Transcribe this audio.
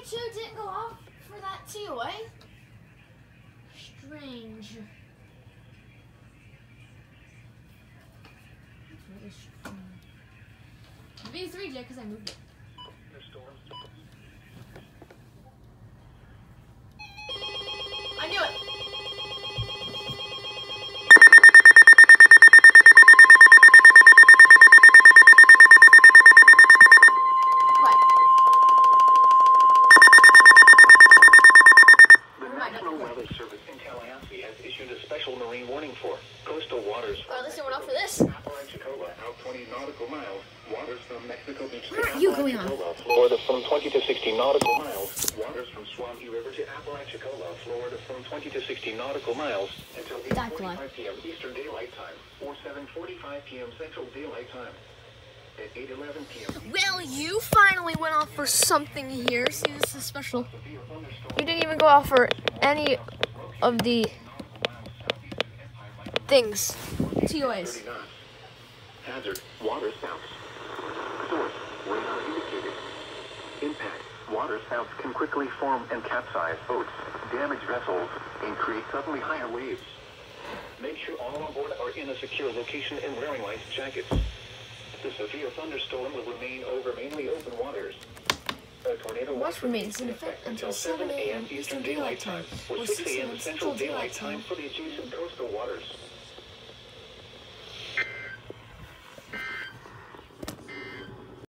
2 didn't go off for that TOA. Strange. V3 did because I moved it. I knew it. Marine warning for coastal waters. Oh, at least it went off for this. Apalachicola, out 20 nautical miles. Waters from Mexico Beach to Where are you going on? Florida from 20 to 60 nautical miles. Waters from Swampy River to Apalachicola, Florida from 20 to 60 nautical miles until 8:45 p.m. Eastern Daylight Time or 7:45 p.m. Central Daylight Time. At 8:11 p.m. Well, you finally went off for something here. See, this is special. You didn't even go off for any of the things. TOAs. Hazard, water spouts. Source, radar indicated. Impact, water spouts can quickly form and capsize boats, damage vessels, and create suddenly higher waves. Make sure all on board are in a secure location and wearing life jackets. The severe thunderstorm will remain over mainly open waters. A tornado watch remains in effect until 7 a.m. Eastern Daylight Time or 6 a.m. Central Daylight Time for the adjacent coastal waters.